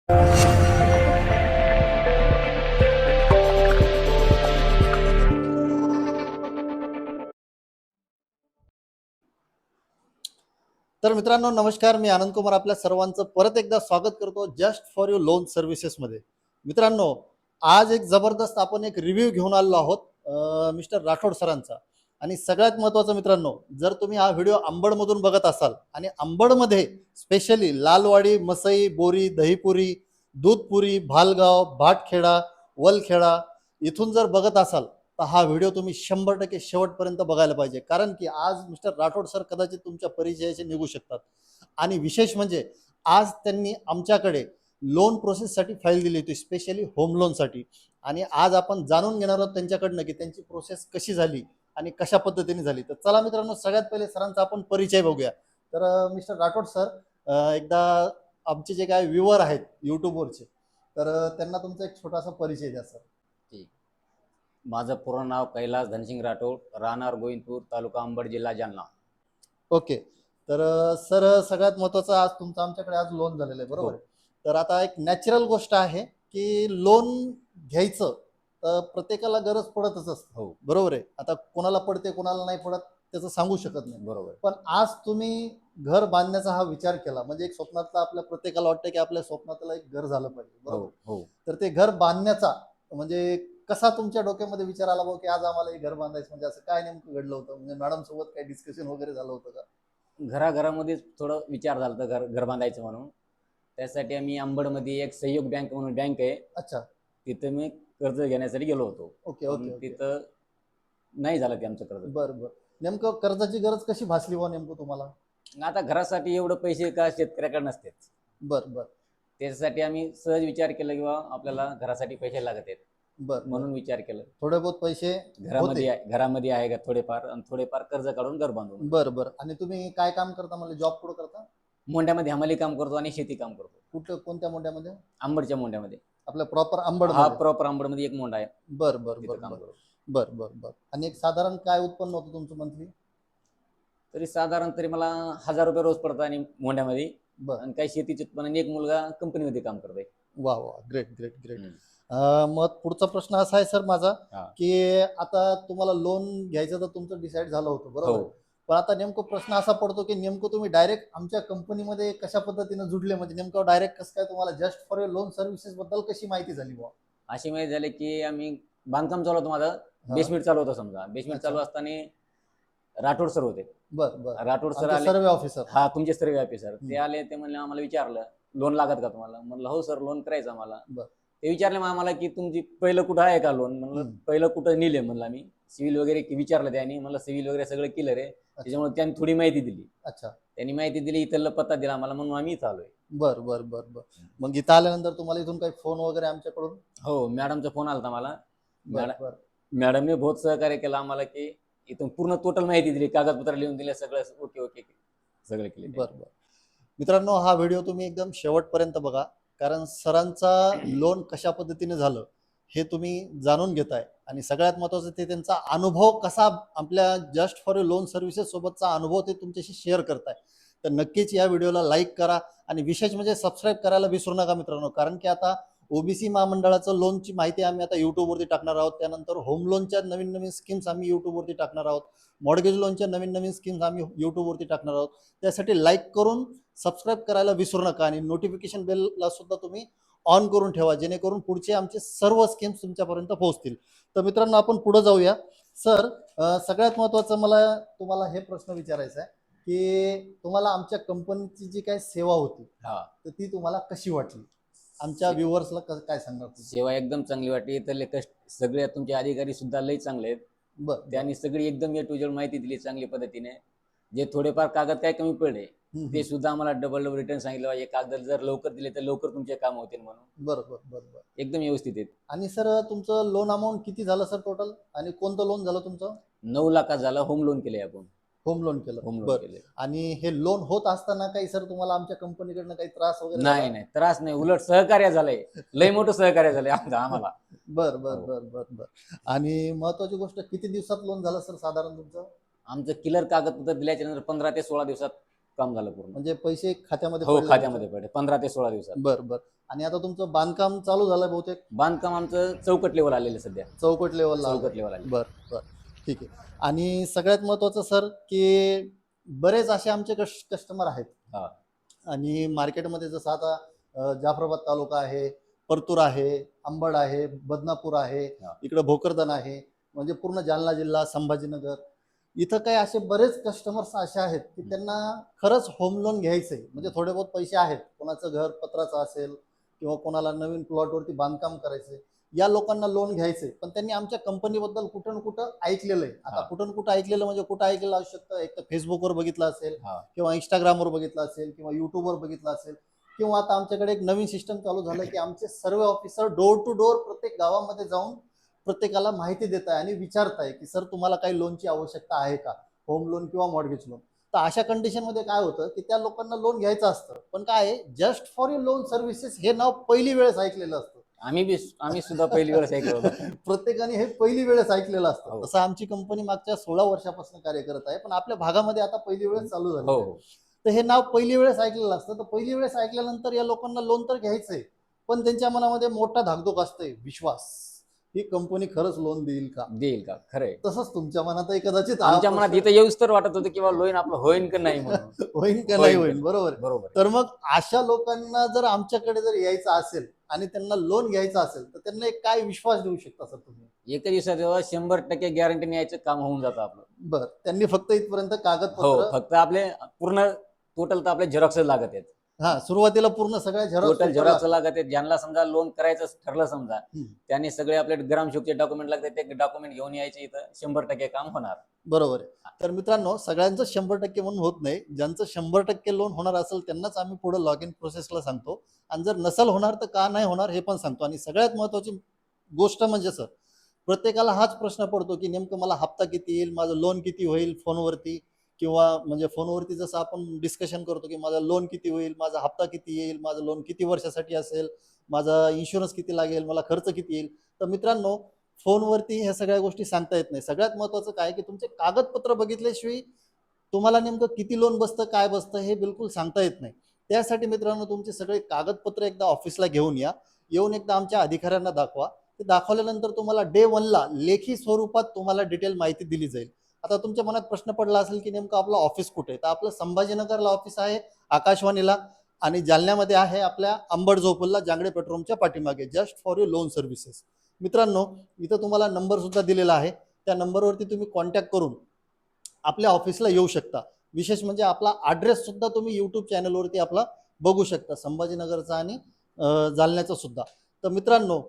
तर मित्रांनो नमस्कार, मी आनंद कुमार आपल्या सर्वांचं परत एकदा स्वागत करतो जस्ट फॉर यू लोन सर्व्हिसेसमध्ये. मित्रांनो, आज एक जबरदस्त आपण एक रिव्ह्यू घेऊन आलेलो आहोत मिस्टर राठोड सरांचा. आणि सगळ्यात महत्त्वाचं मित्रांनो, जर तुम्ही हा व्हिडिओ अंबडमधून बघत असाल आणि अंबडमध्ये स्पेशली लालवाडी, मसई, बोरी, दहीपुरी, दूधपुरी, भालगाव, भाटखेडा, वलखेडा इथून जर बघत असाल तर हा व्हिडिओ तुम्ही 100% शेवटपर्यंत बघायला पाहिजे. कारण की आज मिस्टर राठोड सर कदाचित तुमच्या परिचयाचे निघू शकतात. आणि विशेष म्हणजे आज त्यांनी आमच्याकडे लोन प्रोसेससाठी फाईल दिली होती, स्पेशली होम लोनसाठी. आणि आज आपण जाणून घेणार आहोत त्यांच्याकडनं की त्यांची प्रोसेस कशी झाली आणि कशा पद्धतीने झाली. तर चला मित्रांनो, सगळ्यात पहिले सरांचा आपण परिचय बघूया. तर मिस्टर राठोड सर, एकदा आमचे जे काय व्ह्यूअर आहेत यूट्यूबवरचे, तर त्यांना तुमचा एक छोटासा परिचय द्या सर. ठीक. माझं पूर्ण नाव कैलास धनसिंग राठोड, राहणार गोविंदपूर, तालुका अंबड, जिल्हा जालना. ओके. तर सर, सगळ्यात महत्त्वाचं आज तुमचं आमच्याकडे आज लोन झालेलं आहे, बरोबर हो. आहे. तर आता एक नॅचरल गोष्ट आहे की लोन घ्यायचं तर प्रत्येकाला गरज पडतच असते, हो, बरोबर आहे. आता कोणाला पडते कोणाला नाही पडत त्याचं सांगू शकत नाही. बरोबर. पण आज तुम्ही घर बांधण्याचा हा विचार केला म्हणजे एक स्वप्नातला, आपल्या प्रत्येकाला वाटतं की आपल्या स्वप्नातलं एक घर झालं पाहिजे, हो, बरोबर. हो. तर ते घर बांधण्याचा म्हणजे कसा तुमच्या डोक्यामध्ये विचार आला भाऊ की आज आम्हाला हे घर बांधायचं, म्हणजे असं काय नेमकं घडलं होतं? म्हणजे मॅडम सोबत काही डिस्कशन वगैरे झालं होतं का? घराघरामध्ये थोडं विचार झाला होता घर बांधायचं म्हणून. त्यासाठी आम्ही अंबडमध्ये एक सहयोग बँक म्हणून बँक आहे, अच्छा. तिथं मी कर्ज घेण्यासाठी गेलो होतो. ओके पण ओके ओके. तिथं नाही झालं ते आमचं कर्ज. बरं बरं. नेमकं कर्जाची गरज कशी भासली बुवा नेमकं तुम्हाला? आता घरासाठी एवढं पैसे का शेतकऱ्याकडे नसतेच. बरं बरं. त्याच्यासाठी आम्ही सहज विचार केला किंवा आपल्याला घरासाठी पैसे लागत आहेत बरं म्हणून बरं. विचार केला. थोडे बहुत पैसे होते. घरामध्ये आहे का थोडेफार, आणि थोडेफार कर्ज काढून घर बांधून. बरं बरं. आणि तुम्ही काय काम करता? मला जॉब कुठं करता? मोंढ्यामध्ये हमाली काम करतो आणि शेती काम करतो. कुठं, कोणत्या मोंढ्यामध्ये? अंबडच्या मोंढ्यामध्ये. आपल्या प्रॉपर हा, अंबडमध्ये? प्रॉपर अंबडमध्ये एक मोंढा आहे, बरं बरं तिथं बरं काम बरं. करतो. बरं बरं बरं. आणि एक साधारण काय उत्पन्न होतं तुमचं मंथली? तरी साधारण तरी मला 1000 रुपये रोज पडतात आणि मोंढ्यामध्ये. बरं. आणि काही शेतीचे उत्पन्न, आणि एक मुलगा कंपनीमध्ये काम करतोय. वा वा, ग्रेट ग्रेट ग्रेट. मग पुढचा प्रश्न असा आहे सर माझा हा. की आता तुम्हाला लोन घ्यायचं तर तुमचं डिसाईड झालं होतं, बरोबर. हो. पण आता नेमकं प्रश्न असा पडतो की नेमकं तुम्ही डायरेक्ट आमच्या कंपनीमध्ये कशा पद्धतीने जुडले, म्हणजे नेमकं डायरेक्ट कसं काय तुम्हाला जस्ट फॉर लोन सर्व्हिसेस बद्दल कशी माहिती झाली बुवा? अशी माहिती झाली की आम्ही बांधकाम चालू होतं माझं, हा. बेसमेंट चालू होतं समजा. बेसमेंट अच्छा. चालू असताना राठोड सर होते. बरं बरं. राठोड सर आमचे आले. सर्वे ऑफिसर. हा, तुमचे सर्वे ऑफिसर ते हम्म. आले. ते म्हणले, आम्हाला विचारलं लोन लागत का तुम्हाला. म्हणलं हो सर, लोन करायचं आम्हाला. बरं. ते विचारले मग आम्हाला की तुमची पहिलं कुठं आहे का लोन. म्हणलं पहिलं कुठं नेले. म्हणलं आम्ही सिव्हिल वगैरे विचारलं त्यांनी. म्हणलं सिव्हिल वगैरे सगळं क्लिअर आहे. त्याच्यामुळे त्यांनी थोडी माहिती दिली. अच्छा. त्यांनी माहिती दिली, इथला पत्ता दिला आम्हाला, म्हणून आम्ही इथं आलोय. बरं बरं बरं बरं. मग इथं आल्यानंतर तुम्हाला इथून काही फोन वगैरे आमच्याकडून? हो, मॅडमचा फोन आला मला. बरं बरं. मॅडमने बहुत सहकार्य केलं आम्हाला की इथून पूर्ण टोटल माहिती दिली, कागदपत्र लिहून दिले, सगळं ओके ओके सगळं केलं. बरं बरं. मित्रांनो, हा व्हिडिओ तुम्ही एकदम शेवटपर्यंत बघा, कारण सरांचा लोन कशा पद्धतीने झालं हे तुम्ही जाणून घेताय. आणि सगळ्यात महत्त्वाचं ते त्यांचा अनुभव कसा, आपल्या जस्ट फॉर लोन सर्व्हिसेस सोबतचा अनुभव ते तुमच्याशी शेअर करताय. तर नक्कीच या व्हिडिओला लाईक करा आणि विशेष म्हणजे सबस्क्राईब करायला विसरू नका मित्रांनो. कारण की आता ओबीसी महामंडळाचं लोनची माहिती आम्ही आता यूट्यूबवरती टाकणार आहोत. त्यानंतर होम लोनच्या नवीन नवीन स्कीम्स आम्ही यूट्यूबवरती टाकणार आहोत. मॉर्गेज लोनच्या नवीन नवीन स्कीम्स आम्ही यूट्यूबवरती टाकणार आहोत. त्यासाठी लाईक करून सबस्क्राईब करायला विसरू नका आणि नोटिफिकेशन बेलला सुद्धा तुम्ही ऑन करून ठेवा, जेणेकरून पुढचे आमचे सर्व स्कीम्स तुमच्यापर्यंत पोहोचतील. तर मित्रांनो, आपण पुढे जाऊया. सर, सगळ्यात महत्त्वाचं मला तुम्हाला हे प्रश्न विचारायचा आहे की तुम्हाला आमच्या कंपनीची जी काही सेवा होती तर ती तुम्हाला कशी वाटली? आमच्या व्ह्युअर्सला काय सांगणार? सेवा एकदम चांगली वाटली. इथले सगळे तुमचे अधिकारी सुद्धा लई चांगले आहेत. बरं. त्यांनी सगळी एकदम ए टू झेड माहिती दिली चांगली पद्धतीने. जे थोडेफार कागद काय कमी पडले ते सुद्धा आम्हाला डबल रिटर्न सांगितलं, हे कागद जर लवकर दिले तर लवकर तुमचे काम होतील म्हणून. बरोबर बरोबर. एकदम व्यवस्थित आहेत. आणि सर, तुमचं लोन अमाऊंट किती झालं सर टोटल, आणि कोणतं लोन झालं तुमचं? 9 लाखात झालं. होम लोन केले आपण. होम लोन केलं. होम लोन बरं. केले. आणि हे लोन होत असताना काही सर तुम्हाला आमच्या कंपनीकडनं काही त्रास वगैरे झाला? नाही नाही, त्रास नाही, उलट सहकार्य झालंय. लय मोठं सहकार्य झालंय आम्हाला. बर बर बर बर बर. आणि महत्वाची गोष्ट, किती दिवसात लोन झालं सर साधारण तुमचं? आमचं क्लिअर कागदपत्र दिल्याच्या नंतर 15 ते 16 दिवसात काम झालं पूर्ण. म्हणजे पैसे खात्यामध्ये हो, पडले? खात्यामध्ये पडले 15 ते 16 दिवसात. बरं बरं. आणि आता तुमचं बांधकाम चालू झालंय बहुतेक बांधकाम आमचं चौकट लेवल आलेलं आहे सध्या. चौकट लेवलला. चौकट लेवल आले. बर बर, ठीक आहे. आणि सगळ्यात महत्वाचं सर की बरेच असे आमचे कस्टमर आहेत हा. आणि मार्केटमध्ये जसं आता जाफराबाद तालुका आहे, परतूर आहे, अंबड आहे, बदनापूर आहे, हा. इकडे भोकरदन आहे, म्हणजे पूर्ण जालना जिल्हा, संभाजीनगर, इथं काही असे बरेच कस्टमर्स असे आहेत की त्यांना खरंच होम लोन घ्यायचंय. म्हणजे थोडे बहुत पैसे आहेत, कोणाचं घर पत्राचं असेल किंवा कोणाला नवीन प्लॉटवरती बांधकाम करायचंय, या लोकांना लोन घ्यायचंय. पण त्यांनी आमच्या कंपनीबद्दल कुठं ना कुठं ऐकलेलं आहे. आता हा. कुठं ना कुठं ऐकलेलं म्हणजे कुठं ऐकलेलं असू शकतं, एक तर फेसबुकवर बघितलं असेल हा. किंवा इंस्टाग्रामवर बघितलं असेल किंवा युट्यूबवर बघितलं असेल, किंवा आता आमच्याकडे एक नवीन सिस्टम चालू झालं की आमचे सर्वे ऑफिसर डोर टू डोर प्रत्येक गावामध्ये जाऊन प्रत्येकाला माहिती देत आहे आणि विचारताय की सर तुम्हाला काही लोनची आवश्यकता आहे का, होम लोन किंवा मॉर्गेज लोन. तर अशा कंडिशन मध्ये काय होतं की त्या लोकांना लोन घ्यायचं असतं, पण काय आहे, just for you loan services हे नाव पहिली वेळेस ऐकलेलं असतं. आम्ही सुद्धा पहिली वेळेस ऐकलं होतं. प्रत्येकाने हे पहिली वेळेस ऐकलेलं असतं. हो. तसं आमची कंपनी मागच्या 16 वर्षापासून कार्य करत आहे, पण आपल्या भागामध्ये आता पहिली वेळेस चालू झाली. हो. तर हे नाव पहिली वेळेस ऐकलेलं असतं. तर पहिली वेळेस ऐकल्यानंतर या लोकांना लोन तर घ्यायचंय, पण त्यांच्या मनामध्ये मोठा धाकधूक असते, विश्वास, ही कंपनी खरंच लोन देईल का. देईल का, खरंय. तसंच तुमच्या मनातही कदाचित हा आमच्या मनात प्रश्न इथं येऊच तर वाटत होतं किंवा लोन आपलं होईन का नाही म्हणून. होईल का होईल नाही का? होईल, बरोबर. बरोबर. तर मग अशा लोकांना जर आमच्याकडे जर यायचं असेल आणि त्यांना लोन घ्यायचं असेल तर त्यांना एक काय विश्वास देऊ शकता सर तुम्ही. एका दिवसात 100% गॅरंटीने यायचं काम होऊन जातं आपलं. बर, त्यांनी फक्त इथपर्यंत हो, कागदपत्र. फक्त आपले पूर्ण टोटल तर आपले झेरॉक्स लागत आहेत. हा, सुरुवातीला पूर्ण सगळ्या टोटल झेरॉक्स. झेरॉक्स लागत आहेत. ज्यांना समजा लोन करायचं ठरलं समजा, हम्म. त्यांनी सगळे आपले ग्रामशोकचे डॉक्युमेंट लागतात, ते डॉक्युमेंट घेऊन यायचे, इथं 100% काम होणार. बरोबर आहे. तर मित्रांनो, सगळ्यांचं 100% म्हणून होत नाही. ज्यांचं 100% लोन होणार असेल त्यांनाच आम्ही पुढे लॉग इन प्रोसेसला सांगतो, आणि जर नसेल होणार तर का नाही होणार हे पण सांगतो. आणि सगळ्यात महत्वाची गोष्ट म्हणजे सर, प्रत्येकाला हाच प्रश्न पडतो की नेमकं मला हप्ता किती येईल, माझं लोन किती होईल फोनवरती, किंवा म्हणजे फोनवरती जसं आपण डिस्कशन करतो की माझं लोन किती होईल, माझा हप्ता किती येईल, माझं लोन किती वर्षासाठी असेल, माझा इन्शुरन्स किती लागेल, मला खर्च किती येईल. तर मित्रांनो, फोनवरती ह्या सगळ्या गोष्टी सांगता येत नाही. सगळ्यात महत्वाचं काय की तुमचे कागदपत्र बघितल्याशिवाय तुम्हाला नेमकं किती लोन बसतं, काय बसतं हे बिलकुल सांगता येत नाही. त्यासाठी मित्रांनो, तुमचे सगळे कागदपत्र एकदा ऑफिसला घेऊन या, येऊन एकदा आमच्या अधिकाऱ्यांना दाखवा. ते दाखवल्यानंतर तुम्हाला डे 1ला लेखी स्वरूपात तुम्हाला डिटेल माहिती दिली जाईल. आता तुमच्या मनात प्रश्न पडला असेल की नेमकं आपलं ऑफिस कुठे आहे, तर आपलं संभाजीनगरला ऑफिस आहे आकाशवाणीला, आणि जालन्यामध्ये आहे आपल्या अंबड जोपुलला जांगडे पेट्रोलच्या पाठीमागे, just for you loan services. मित्रांनो, इथं तुम्हाला नंबर सुद्धा दिलेला आहे, त्या नंबरवरती तुम्ही कॉन्टॅक्ट करून आपल्या ऑफिसला येऊ शकता. विशेष म्हणजे आपला ॲड्रेस सुद्धा तुम्ही यूट्यूब चॅनलवरती आपला बघू शकता, संभाजीनगरचा आणि जालन्याचा सुद्धा. तर मित्रांनो,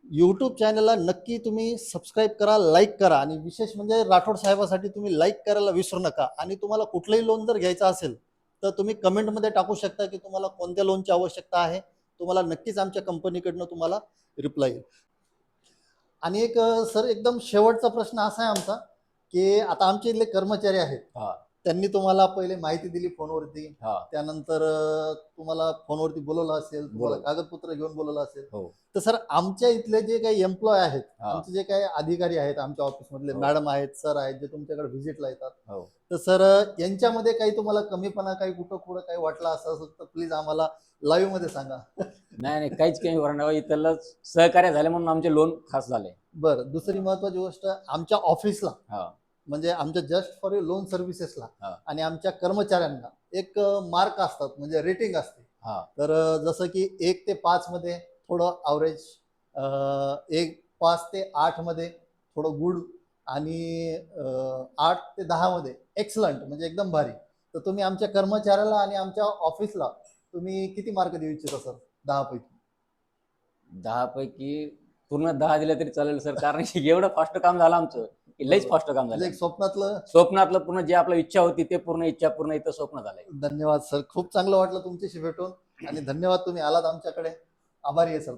यूट्यूब चॅनलला नक्की तुम्ही सबस्क्राईब करा, लाईक करा, आणि विशेष म्हणजे राठोड साहेबासाठी तुम्ही लाईक करायला विसरू नका. आणि तुम्हाला कुठलंही लोन जर घ्यायचं असेल तर तुम्ही कमेंटमध्ये टाकू शकता की तुम्हाला कोणत्या लोनची आवश्यकता आहे. तुम्हाला नक्कीच आमच्या कंपनीकडनं तुम्हाला रिप्लाय येईल. आणि एक सर, एकदम शेवटचा प्रश्न असा आहे आमचा की आता आमचे इथले कर्मचारी आहेत, हा. त्यांनी तुम्हाला पहिले माहिती दिली फोनवरती, हा. त्यानंतर तुम्हाला फोनवरती बोलवलं असेल, तुम्हाला बोलवलं. कागदपत्र घेऊन बोलवलं असेल. हो. तर सर, आमच्या इथले जे काही एम्प्लॉय आहेत, हा. आमचे जे काही अधिकारी आहेत, आमच्या ऑफिसमधले हो. मॅडम आहेत, सर आहेत, जे तुमच्याकडे व्हिजिटला येतात, हो. तर सर यांच्यामध्ये काही तुम्हाला कमीपणा, काही कुठं कुठं काही वाटला असं असेल तर प्लीज आम्हाला लाईव्ह मध्ये सांगा. नाही, काहीच काही होणार नाही. इथलं सहकार्य झाले म्हणून आमचे लोन खास झाले. बरं, दुसरी महत्वाची गोष्ट, आमच्या ऑफिसला हा. म्हणजे आमच्या जस्ट फॉर यू लोन सर्व्हिसेसला हा. आणि आमच्या कर्मचाऱ्यांना एक मार्क असतात, म्हणजे रेटिंग असते. हा. तर जसं की 1 ते 5 मध्ये थोडं ॲव्हरेज, 5 ते 8 मध्ये थोडं गुड, आणि 8 ते 10 मध्ये एक्सलंट, म्हणजे एकदम भारी. तर तुम्ही आमच्या कर्मचाऱ्याला आणि आमच्या ऑफिसला तुम्ही किती मार्क देऊ इच्छिता सर 10 पैकी? 10 पैकी पूर्ण 10 दिले तरी चालेल सर, कारण की एवढं फास्ट काम झालं आमचं, की लईच फास्ट काम म्हणजे झालं. एक स्वप्नातलं. स्वप्नातलं पूर्ण, जे आपलं इच्छा होती ते पूर्ण, इच्छा पूर्ण इथं स्वप्न झालंय. धन्यवाद सर, खूप चांगलं वाटलं तुमच्याशी भेटून, आणि धन्यवाद, तुम्ही आलात आमच्याकडे. आभारी आहे सर.